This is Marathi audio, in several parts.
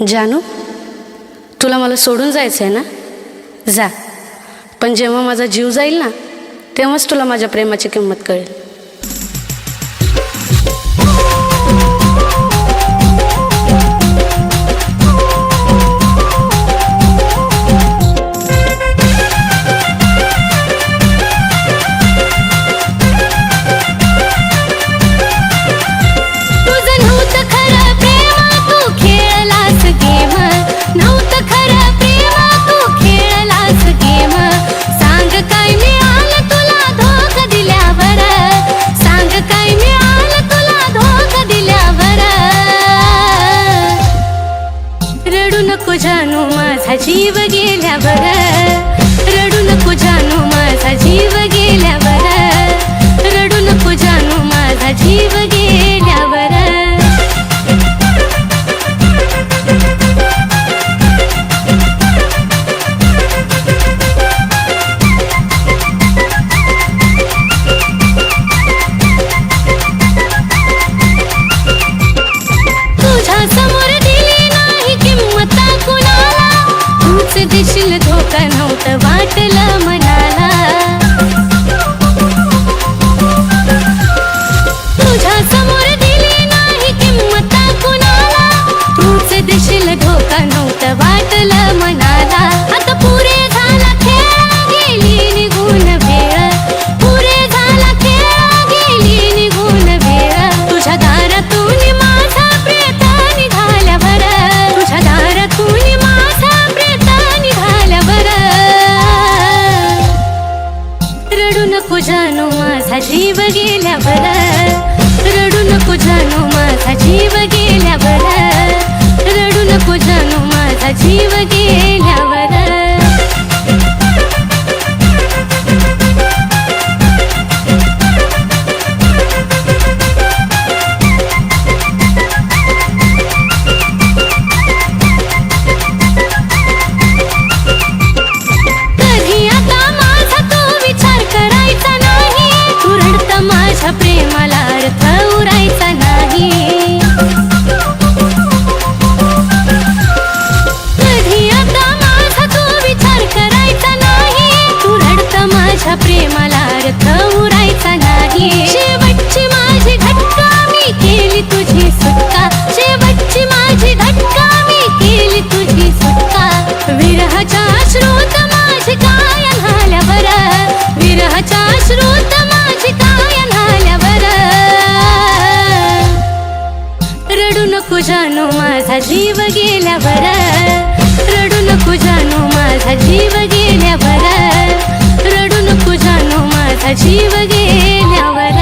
जानू, तुला मला सोडून जायचं आहे ना? जा, पण जेव्हा माझा जीव जाईल ना तेव्हाच तुला माझ्या प्रेमाची किंमत कळेल. जानू माझा जीव गेल्यावर, रडू नको जानू माझा जीव गेल्यावर, रडू नको जानू माझा जीव गेल्यावर. तुझ्या समोर दिली नाही किंमत कुणाला, तूच देशील धोका नव्हतं वाटलं मनाला. तुझ्या समोर दिली नाही किंमत कुणाला, तूच देशील धोका नव्हतं वाटलं मनाला. आता पुरे झाला खेळ गेली निघून वेळ, पुरे झाला खेळ गेली निघून वेळ. तुझ्या दारातून माझा प्रेत निघाल्यावर, तुझ्या दारातून माझा प्रेत निघाल्यावर, रडू नको जानू माझा जीव गेल्यावर, रडू नको जानू माझा जीव गेल्यावर, रडू नको जानू माझा जीव गेल्यावर. कधी आता माझा तो विचार करायचा नाही, तू रडता माझ्या प्रेमाला अर्थ उरायचा नाही. कधी आता माझा तो विचार करायचा नाही, तू रडता माझ्या प्रेमाला अर्थ उरायचा नाही. शेवटची माझी घटका मी केली तुझी सुटका, शेवटची माझी घटका मी केली तुझी सुटका. विरहाच्या अश्रूत माझी काय झाल्यावर, विरहाच्या अश्रूत माझी काय झाल्यावर, रडू नको जानू माझा जीव गेल्यावर, रडू नको जानू माझा जीव गेल्यावर, रडू नको जानू माझा जीव गेल्यावर.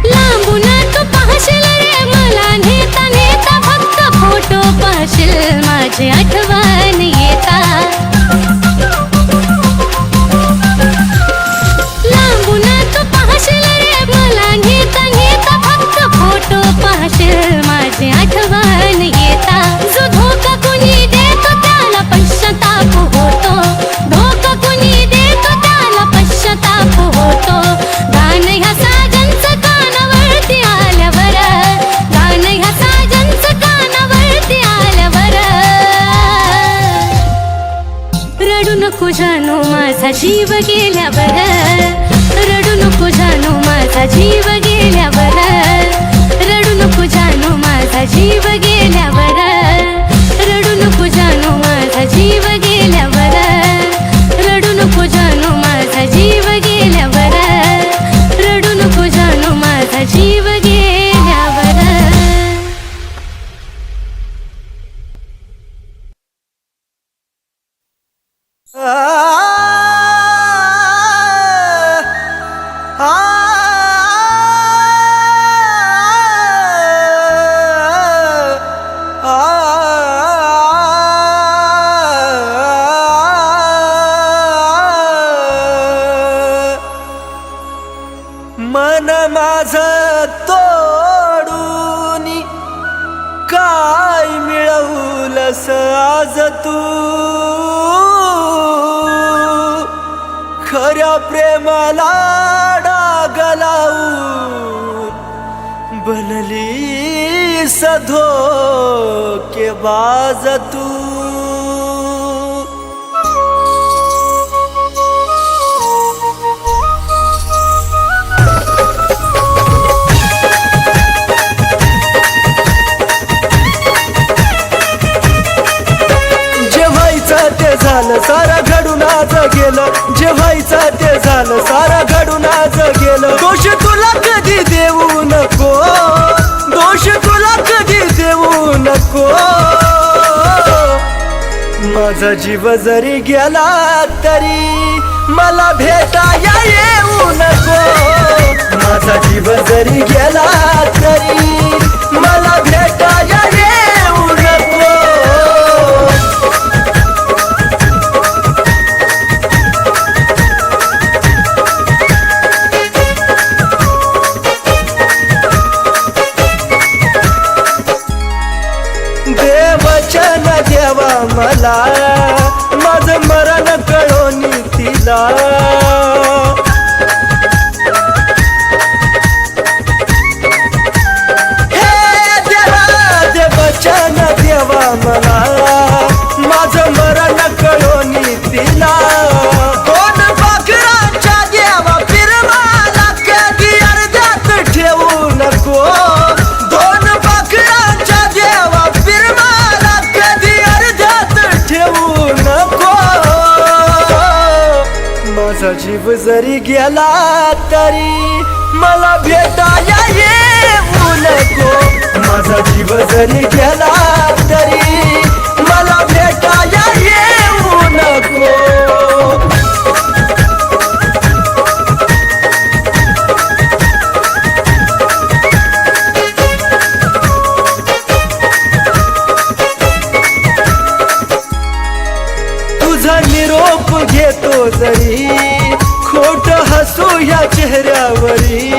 लांबून तू पाहशील रे मला नेता नेता, फक्त फोटो पाहशील माझी आठवण येता. लांबून तू पाहशील रे मला नेता नेता, फक्त फोटो पाहशील माझी आठवण येता. जो धोका कुणी देतो त्याला पश्चाताप होतो, धोका कुणी देतो त्याला पश्चाताप होतो. गाणं ह्या साजनचं कानावरती आल्यावर, गाणं ह्या साजनचं कानावरती आल्यावर, रडू नको जानू माझा जीव गेल्यावर, रडू नको जानू माझा जीव गेल्यावर, रडू नको जानू माझा जीव गेल्यावर, रडू नको जानू माझा जीव गेल्यावर, रडू नको जानू माझा जीव गेल्यावर, रडू नको जानू माझा जीव गेल्यावर. मन माझं तोडून काय मिळवू कस आज तू खऱ्या प्रेमाला डाग लावून बनली धोकेबाज तू. ते झालं सारा घडून आज गेलं, जे व्हायचं ते झालं सारा घडून आज गेलं. दोष तुला कधी देऊ नको, दोष तुला कधी देऊ नको. माझा जीव जरी गेला तरी मला भेटाया येऊ नको. माझा जीव जरी गेला तरी मला भेटाया येऊ नको. वचन देवा मला माझं मरण कळोनी तिला. हे देवा दे वचन देवा मला माझं मरण कळोनी तिला. दोन पाखरांच्या देवा फिरवाला कधी अर्ध्यात ठेवू नको. दोन पाखरांच्या देवा माझा जीव जरी गेला तरी मला भेटाया येऊ नको. माझा जीव जरी गेला तरी मला भेटाया येऊ नको. तुझा निरोप घेतो जरी खोट हसू या चेहऱ्यावरी.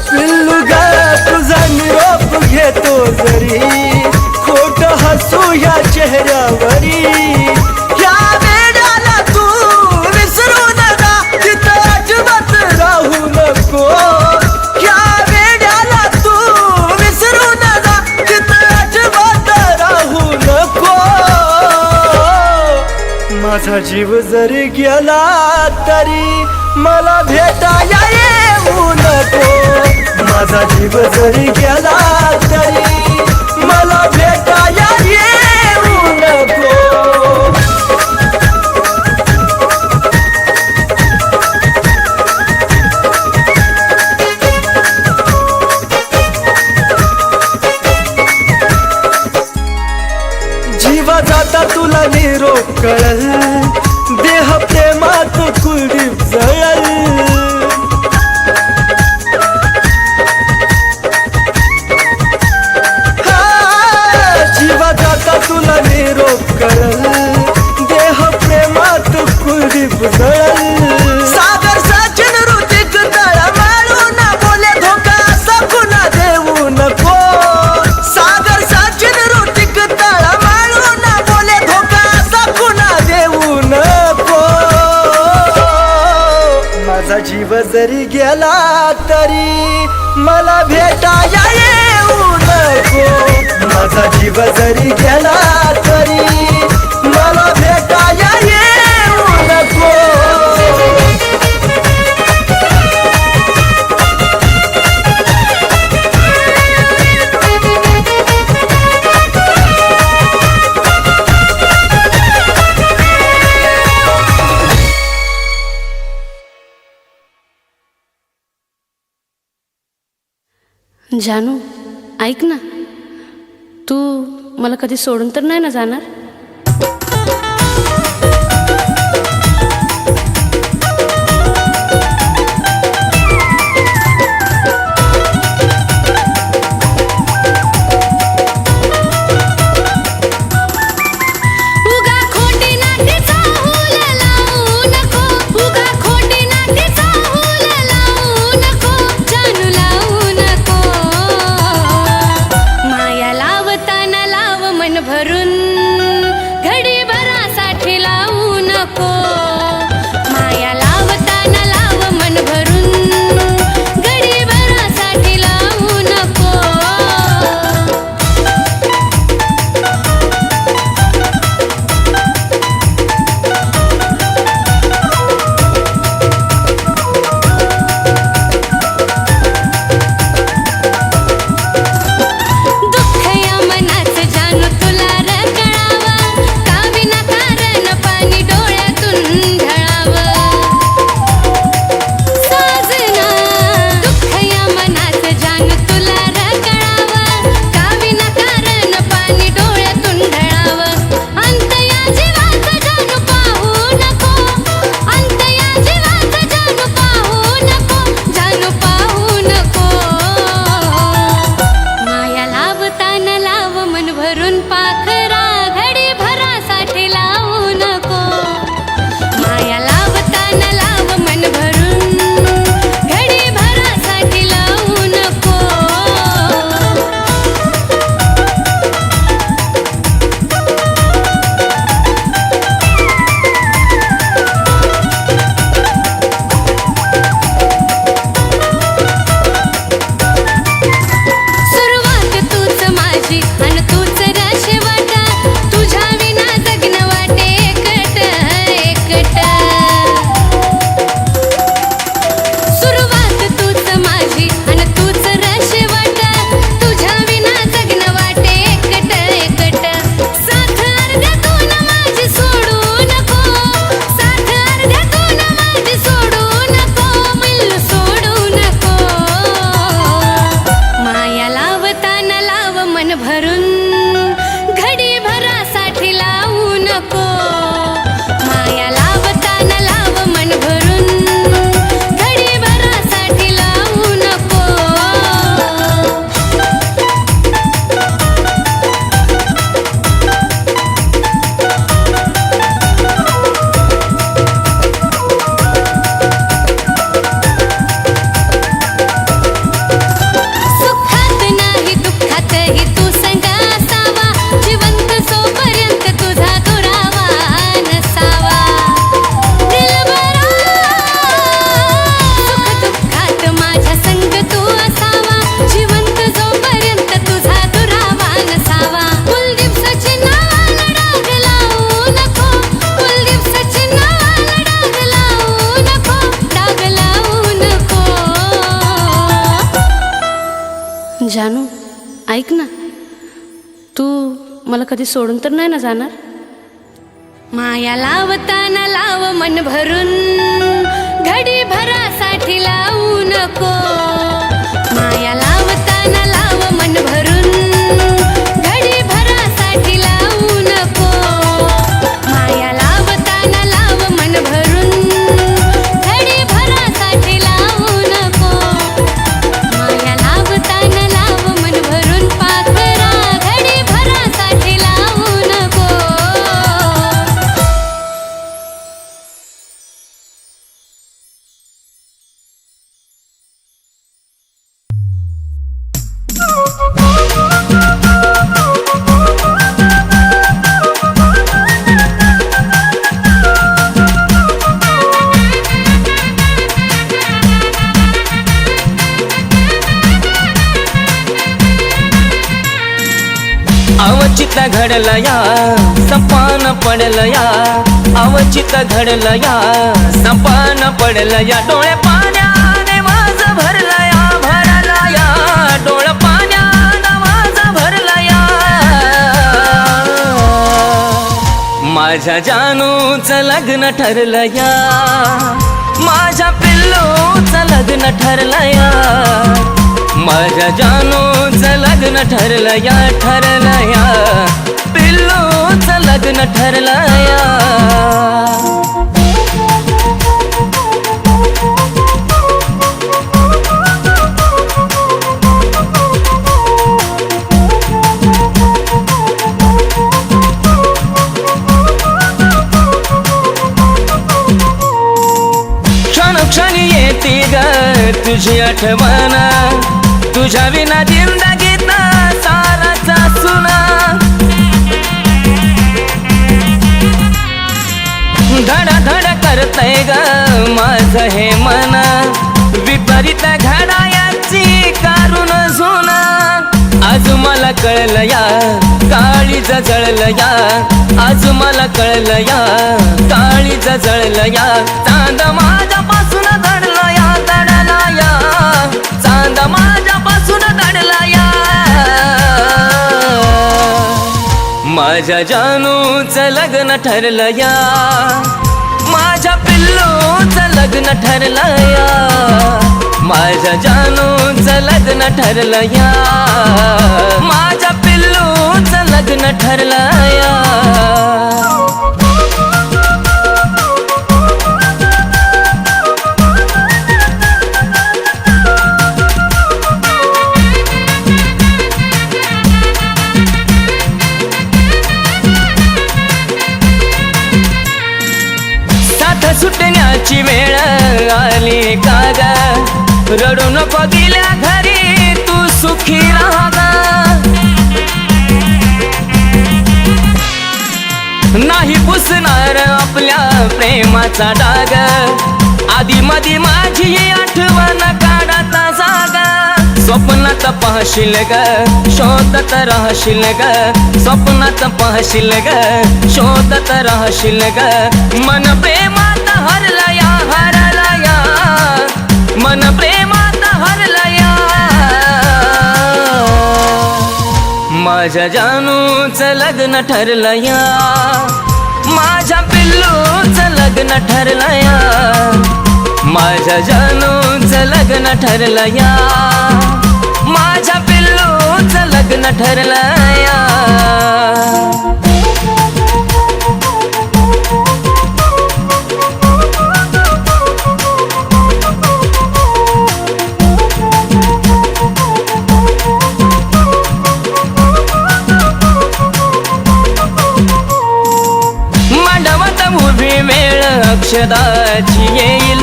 पिल्लू ग तुझा निरोप घेतो जरी खोट हसू या चेहऱ्यावरी. या वेळाला तू विसरू नका तिथं अजिबात राहू नको. या वेळाला तू विसरू नका तिथं अजिबात राहू नको. माझा जीव जरी गेला तरी मला भेटाया येऊ नको. माझा जीव जरी गेला तरी मला भेटाया येऊ नको. जीवा जाता तुला निरोप कळल, देह प्रेमात कुलदीप जळल. जीवा जाता तुला निरोप कळल, देह प्रेमात कुलदीप जळल. सागर सचिन ऋतिक तळमळून बोले धोका असा कुणा देऊ नको. सागर सचिन ऋतिक तळमळून बोले धोका असा कुणा देऊ नको. माझा जीव जरी गेला तरी मला भेटाया येऊ नको. माझा जीव जरी गेला तरी मला भेटाया येऊ नको. जानू ऐक ना, तू मला कधी सोडून तर नाही ना जाणार? उगा खोटी नाती चाहूल लावू नको. जानू लावू जानू ऐक ना, तू मला कधी सोडून तर नाही ना जाणार? माया लावताना लाव मन भरून, घडी भरासाठी लावू नको. माया लावताना लाव मन भरून, घडी भरासाठी लावू नको. माया लावताना लाव मन भरून, घडी भरासाठी लावू नको. माया लावताना लाव मन भरून, पाखरा घडी भरासाठी लावू नको. अवचित घडलं या सपान पडलं या, अवचित घडलं या सपान पडलं या. डोळे पाण्याने माझं भरलं या, भरलं या. डोळे पाण्याने माझं भरलं या. माझ्या जानूचं लग्न ठरलं या, माझ्या पिल्लूचं लग्न ठरलं या. माझ्या जानूचं लग्न ठरलं या, ठरलं या. पिल्लूचं लग्न ठरलं या. क्षणी येते ग तुझी आठवण, तुझ्या विना जिंदगीत साराचा सुना. धडा धड करतय ग माझं हे मन, विपरीत घडायाची कारून जुना. आज मला कळलं या काळीज जळलं या, आज मला कळलं या काळीज जळलं या. चांद माझ्यापासून दडला या, दडला या. चांद माझ्यापासून दडला या. माझ्या जानूचं लग्न ठरलं या, माझ्या पिल्लूचं लग्न ठरलं या. माझ्या जानूचं लग्न ठरलं या, माझ्या पिल्लूचं लग्न ठरलं या. सुटण्याची वेळ आली का ग, रडू नको गेल्या घरी तू सुखी राहा ग. नाही पुसणार आपल्या प्रेमाचा डाग, आधी मधी माझी आठवण काढता जागा. स्वप्नात पाहशील ग शोधत राहशील ग, स्वप्नात पाहशील ग शोधत राहशील ग. मन प्रेमात हरला या, हरला या. मन प्रेमात हरला या. माझ्या जानूचं लग्न ठरलं या, माझ्या पिल्लूचं लग्न ठरलं या. माझ्या जानूचं लग्न ठरलं या, माझ्या पिल्लूचं लग्न ठरलं या. अक्षदाची येईल,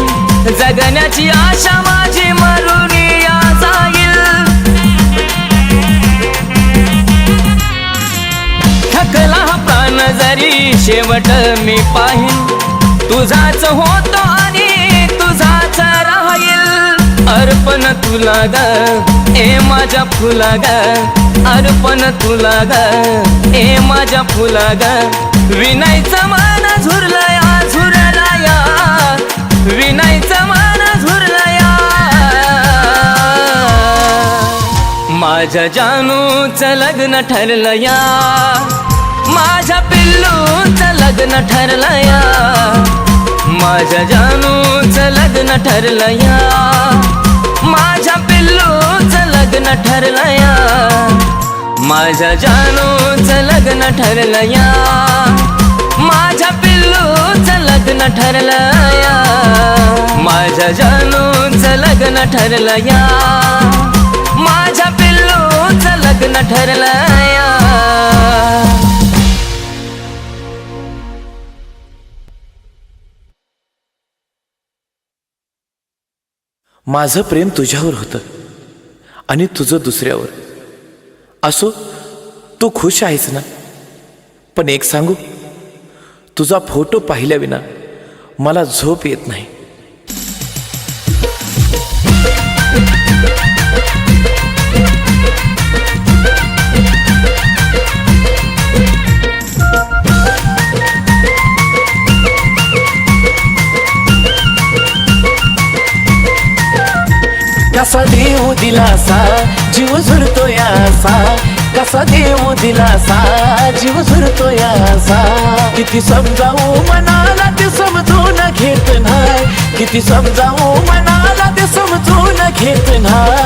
जगण्याची आशा माझी मरून या जाईल. थकला हा प्राण जरी शेवट मी पाहीन, तुझाच होतो आणि तुझाच राहील. अर्पण तुला ग ए माझ्या फुला ग, अर्पण तुला ग ए माझ्या फुला ग. विनायचं मन झुरलं या, झुरला या. विनायचं मन झुरलं या. माझ्या जानूचं लग्न ठरलं या, माझ्या पिल्लूचं लग्न ठरलं या, माझ्या जानूचं लग्न ठरलं या, माझ्या पिल्लूचं लग्न ठरलं या, माझ्या जानूचं लग्न ठरलं या, माझ्या पिल्लूचं लग्न ठरलं या, माझ्या जानूचं लग्न ठरलं या, माझ्या पिल्लूचं लग्न ठरलं या. माझं प्रेम तुझ्यावर होतं आणि तुझं दुसऱ्यावर. असो, तू खुश आहेस ना? पण एक सांगू, तुझा फोटो पाहिल्याविना मला झोप येत नाही. कसा देव दिलासा जीव झुरतो यासा, कसा देव दिलासा जीव झुरतो यासा. किती समजावू मनाला ते समजून घेत नाही, किती समजावू मनाला ते समजून घेत नाही.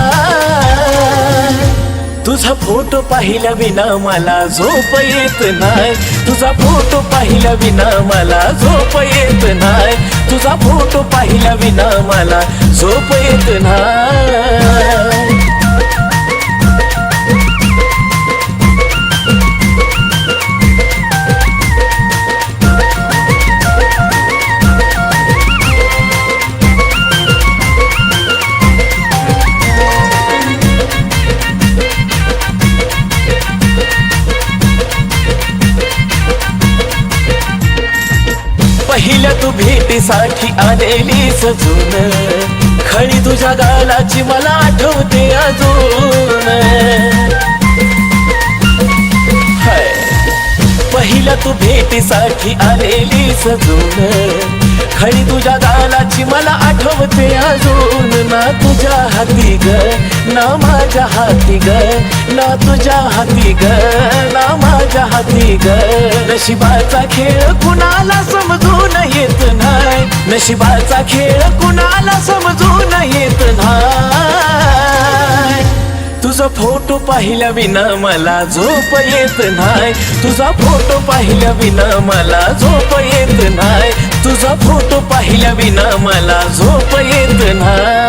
तुझा फोटो पाहिल्या विना मला झोप येत नाही, तुझा फोटो पाहिल्या विना मला झोप येत नाही, तुझा फोटो पाहिल्या विना मला झोप येत नाही. पहिल्या तू भेटीसाठी आलेली सजून, खळी तुझ्या गालाची मला आठवते अजून. पहिल्या तू भेटीसाठी आलेली सजून, खळी तुझ्या गालाची मला आठवते अजून. ना तुझ्या हाती ग ना माझ्या हाती ग, ना तुझ्या हाती ग ना माझ्या हाती ग. नशिबाचा खेळ कुणाला समजून येत नाही, नशिबाचा खेळ कुणाला समजून येत नाही. तुझा फोटो पाहिल्या विना मला झोप येत नाही, तुझा फोटो पाहिल्या विना मला झोप येत नाही, तुझा फोटो पाहिल्या विना मला झोप येत नाही.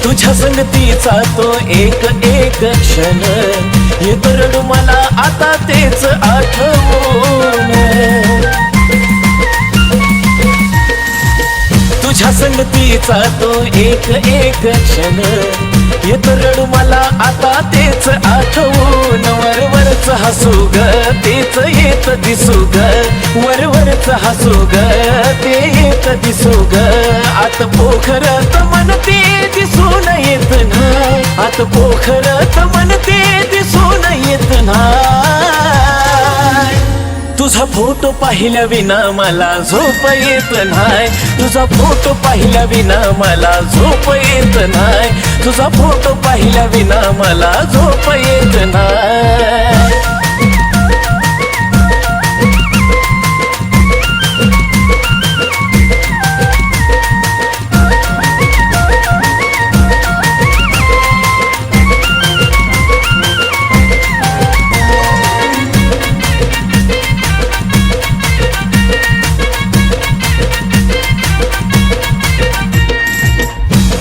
तुझ्या संगतीचा तो एक एक क्षण येतो रडू मला आता तेच आठवून. तुझ्या संगतीचा तो एक एक क्षण येतो रडू मला आता तेच आठवून. वरवरच हसू ग तेच येत दिसू ग, वरवरच हसू ग ते येत दिसू ग. आत पोखरत म्हणते दिसून येत नाही, आत पोखरत म्हणते दिसून येत नाही. तुझा फोटो पाहिल्या विना मला झोप येत नाही, तुझा फोटो पाहिल्या विना मला झोप येत नाही, तुझा फोटो पाहिल्या विना मला झोप येत नाही.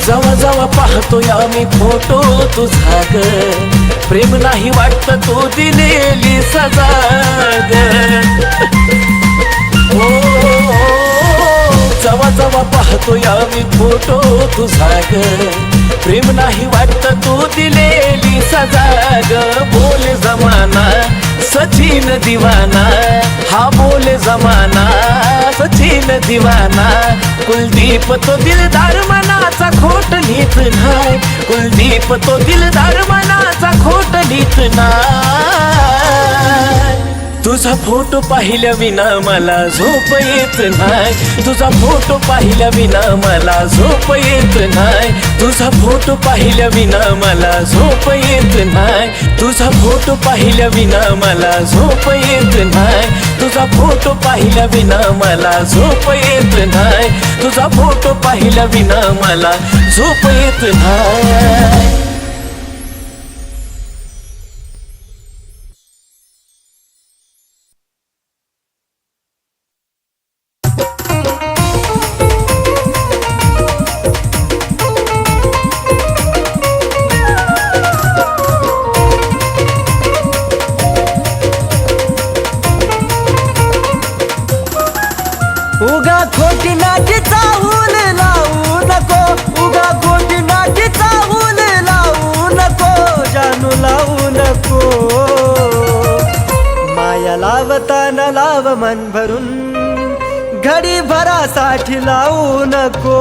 जवा जवा पाहतोय आम्ही फोटो तुझा ग, प्रेम नाही वाटत तू दिलेली सजा ग. जवा जवा पाहतोय आम्ही फोटो तुझा ग, प्रेम नाही वाटत तू दिलेली सजा ग. बोले जमाना सचिन दिवाना, हा बोले जमाना सचिन दिवाना. कुलदीप तो दिलदार मनाचा खोट लिहित नाही, कुलदीप तो दिलदार मनाचा खोट लिहित नाही तुझा फोटो पाहिल्या विना मला झोप येत नाही तुझा फोटो पाहिल्या विना मला झोप येत नाही तुझा फोटो पाहिल्या विना मला झोप येत नाही तुझा फोटो पाहिल्या विना मला झोप येत नाही तुझा फोटो पाहिल्या विना मला झोप येत नाही तुझा फोटो पाहिल्या विना मला झोप येत नाही उगा खोटी नाटी चाहूल लावू नको उगा खोटी नाटी चाहूल लावू नको जानू लावू नको माया लावताना लाव मन भरून घडी भरासाठी लावू नको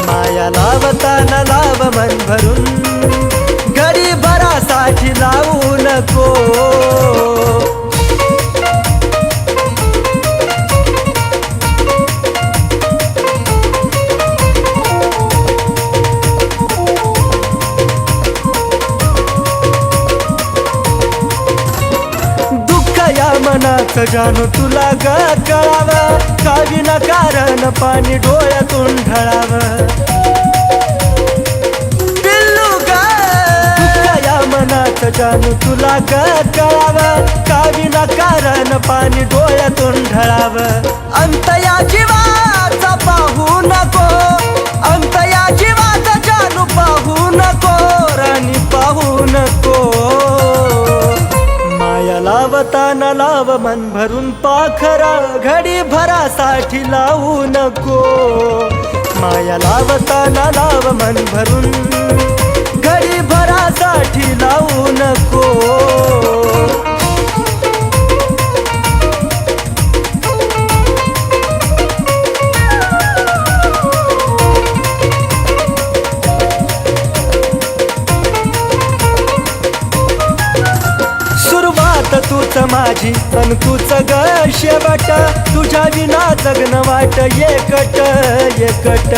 माया लावताना लाव मन भरून घडी भरासाठी लावू नको मनाचं जानू तुला ग कळावं का विना कारण पाणी डोळ्यातून ढळावं पिल्लू ग या मनाचं जानू तुला ग कळावं का विना कारण पाणी डोळ्यातून ढळावं अंत या जीवाचा पाहू नको अंत या जीवाचा जानू पाहू नको राणी पाहू नको लावताना लाव मन भरून पाखरा घडी भरासाठी लावू नको माया लावताना लाव मन भरून घडी भरासाठी लावू नको तूच माझी अन तूच ग शेवट तुझ्या विना जगन वाट एकट एकट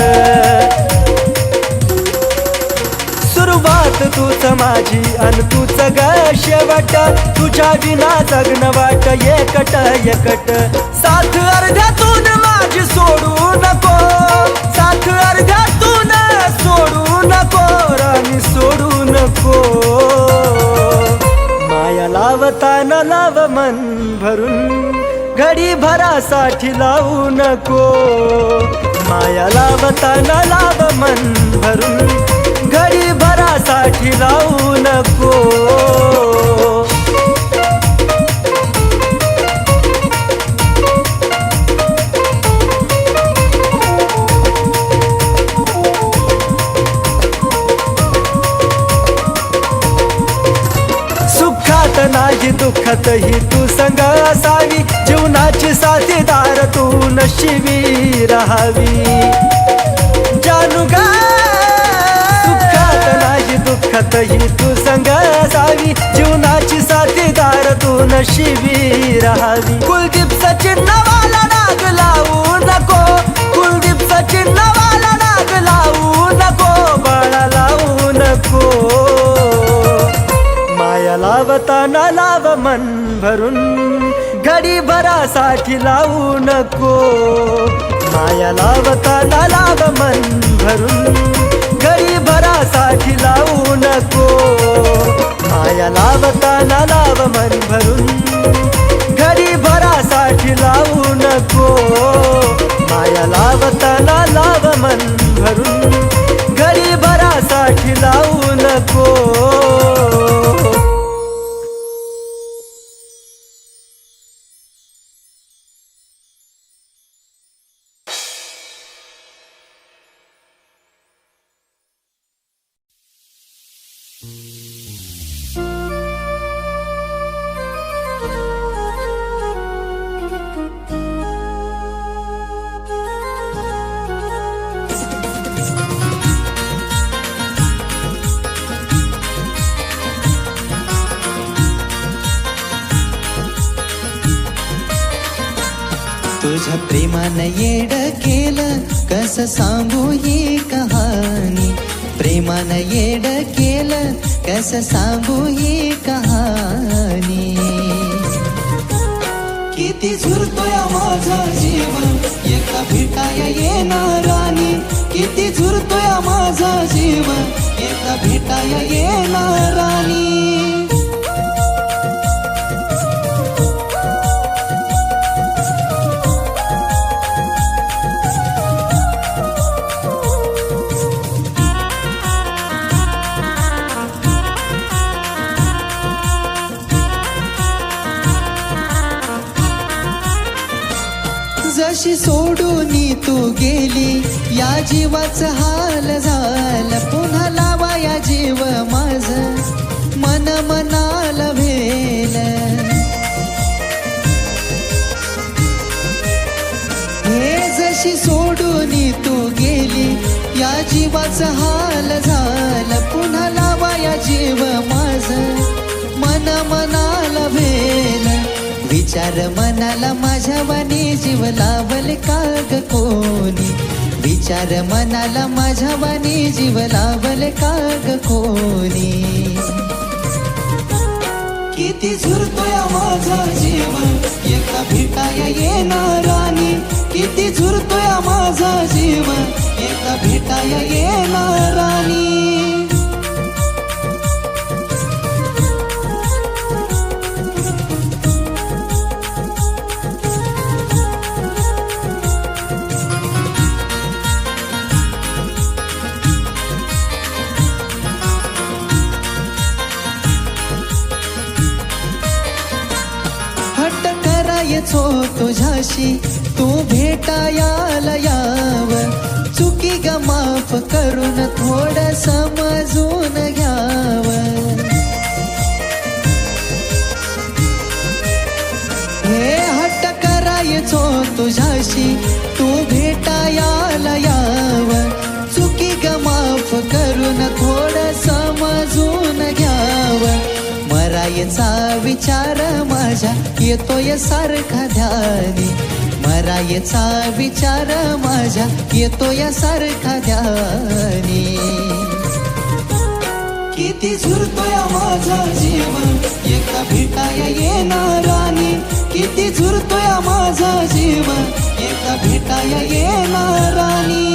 सुरुवात तूच माझी अन तूच ग शेवट तुझ्या विना जगन वाट एकट एकट साथ अर्ध्यातून माझी सोडू नको साथ अर्ध्यातून सोडू नको राणी सोडू नको माया लावताना लाव मन भरून घडी भरासाठी लावू नको माया लावताना लाव मन भरून घडी भरासाठी लावू नको नाही दुःखात ही तू संग असावी जीवनाची साथीदार तू नशिबी राहावी जानू ग सुखात नाही दुःखात ही तू संग असावी जीवनाची साथीदार तू नशिबी राहावी कुलदीप सचिन नावाला नाग लावू नको कुलदीप सचिन नावाला नाग लावू नको बाळा लावू नको माया लावताना लाव मन भरून घडी भरासाठी लावू नको माया लावताना लाव मन भरून घडी भरासाठी लावू नको माया लावताना लाव मन भरून घडी भरासाठी लावू नको माया लावताना लाव मन भरून घडी भरासाठी लावू नको तुझ्या प्रेमानं येड केलं कस सांगू ही कहाणी प्रेमानं येड केलं कस सांगू ही कहाणी किती झुरतोय माझा जीव एका भेटाया येणारानी किती झुरतोय माझा जीव एका भेटाया येणारानी जशी सोडून तू गेली या जीवाचं हाल झालं पुन्हा लावा या जीव माझ मन मनाला भेल हे जशी सोडून तू गेली या जीवाचं हाल झालं पुन्हा लावा या जीव माझ मन मनाला भेल विचार मनाला माझ्या वाणी जीव लावल काग कोणी विचार मनाला माझ्या वाणी जीव लावल काग कोणी किती झुरतोय माझा जीव एका भेटाया येणारानी किती झुरतोय माझा जीव एका भेटाया येणारानी तुझ्याशी तू भेटायाला याव चुकी ग माफ करून थोडं समजून घ्याव हे हट्ट करायचो तुझ्याशी तू भेटायाला याव चुकी ग माफ करून थोडं समजून घ्याव मरायचा विचार माझ्या येतोय सारखा ध्यानी मरायचा विचार माझ्या येतोय सारखा ध्यानी किती झुरतोय माझा जीव एका भेटाया येणारानी किती झुरतोय माझा जीव एका भेटाया येणारानी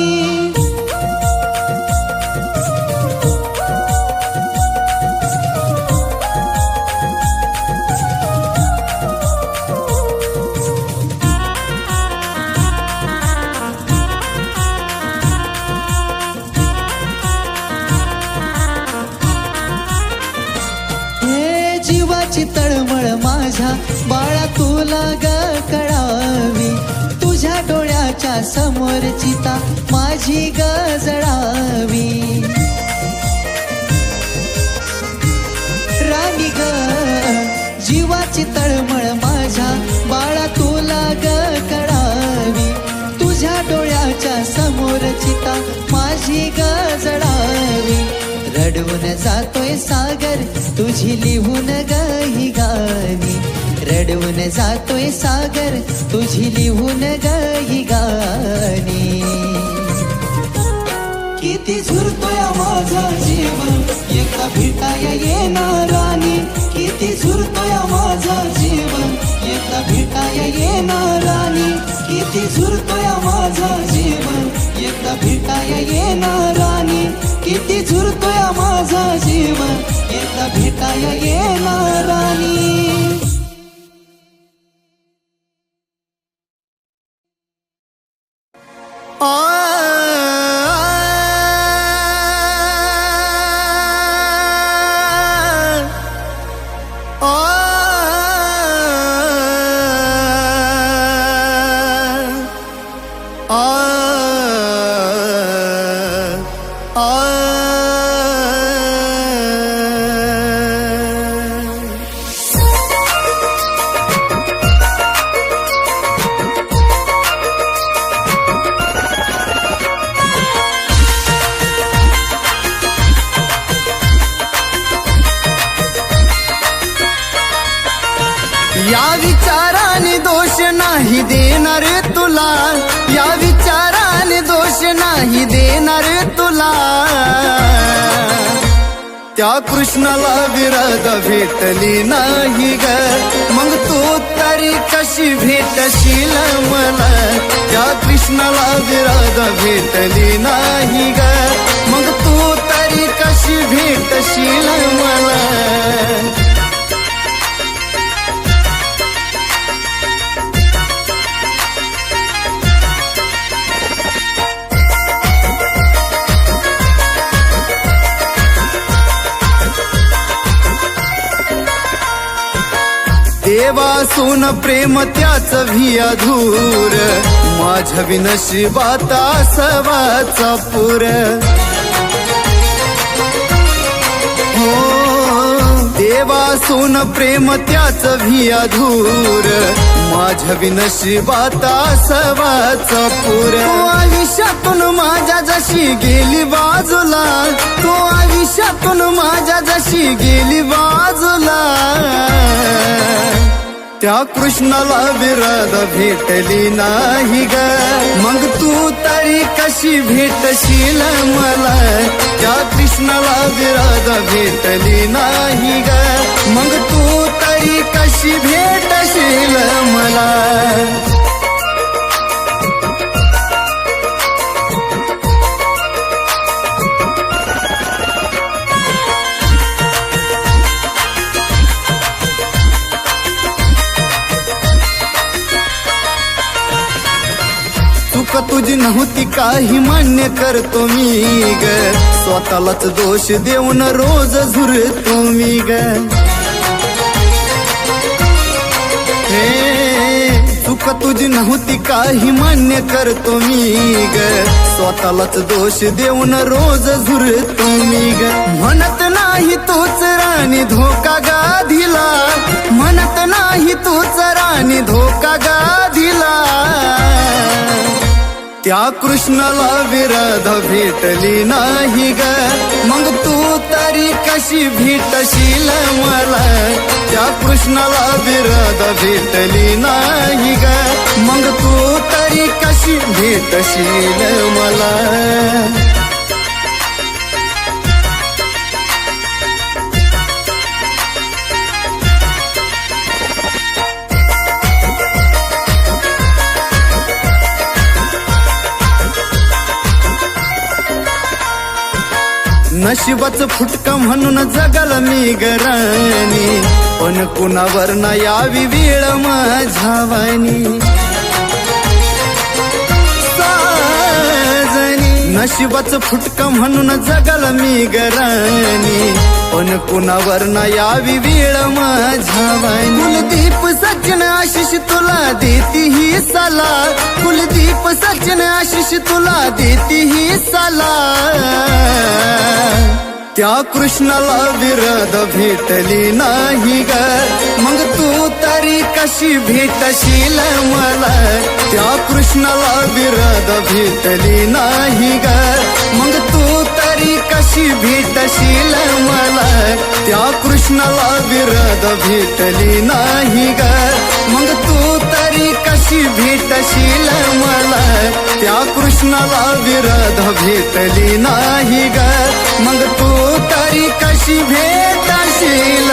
तळमळ माझ्या बाळा तुला ग कळावी तुझ्या डोळ्याच्या समोर चिता माझी ग जळावी राणी ग जीवाची तळमळ माझ्या बाळा तुला ग कळावी तुझ्या डोळ्याच्या समोर चिता माझी ग जळावी रडवून जातोय सागर तुझी लिहून ग ही गाणी रडवून जातोय सागर तुझी लिहून ग ही गाणी किती झुरतोय माझा जीव एका भेटाया येणारानी किती झुरतोय माझा जीव एका भेटाया येणारानी किती झुरतोय माझा जीव एका भेटाया येणारानी किती झुरतोय माझा जीव एका भेटाया येणारानी या विचारा विचाराने दोष नाही देणार तुला, या विचाराने दोष नाही देणार तुला. त्या कृष्णाला विरध भेटली नाही ग, मग तू तरी कशी भेटशील मला. त्या कृष्णाला विरध भेटली नाही ग, मग तू तरी कशी भेटशील मला. देवासून प्रेम त्याच भी अधूर, माझ्या विनशिबात असावाचा पूर. हो देवासून प्रेम त्याच भी अधूर, माझ्या विनशिबात असावाचा पूर. तो आयुष्यातून माझ्या जशी गेली बाजूला, तो आयुष्यातून माझ्या जशी गेली बाजूला. त्या कृष्णाला विरध भेटली नाही ग, मग तू तरी कशी भेटशील मला. त्या कृष्णाला विरध भेटली नाही ग, मग तू तरी कशी भेटशील मला. चूक तुझी नव्हती काही मान्य करतो मी ग, स्वतःलाच दोष देऊन रोज झुरतो मी ग. चूक तुझी नव्हती काही मान्य करतो मी ग, स्वतःलाच दोष देऊन रोज झुरतो मी ग. म्हणत नाही तूच राणी धोका गाधीला, म्हणत नाही तूच राणी धोका गाधीला. त्या कृष्णाला विरध भेटली नाही ग, मग तू तरी कशी भेटशील मला. त्या कृष्णाला विरध भेटली नाही ग, मग तू तरी कशी भेटशील मला. नशिबाचं फुटका म्हणून जगल मी गराणी, पण कुणावर न यावी वेळ माझ्या वाणी. साजनी नशिबाचं फुटका म्हणून जगल मी गराणी, पण कुणावर न यावी वेळ माझ्या वाणी. कुलदीप सचिन आशिष तुला देती ही सला, कुलदीप सचिन आशिष तुला देती ही सला. त्या कृष्णाला विरध भेटली नाही ग, मग तू तरी कशी भेटशील मला. त्या कृष्णाला विरध भेटली नाही ग, मग तू तरी कशी भेटशील मला. त्या कृष्णाला विरध भेटली नाही ग, मग तू तरी कशी भेटशील मला. त्या कृष्णाला विरध भेटली नाही ग, मग तू तरी कशी भेटशील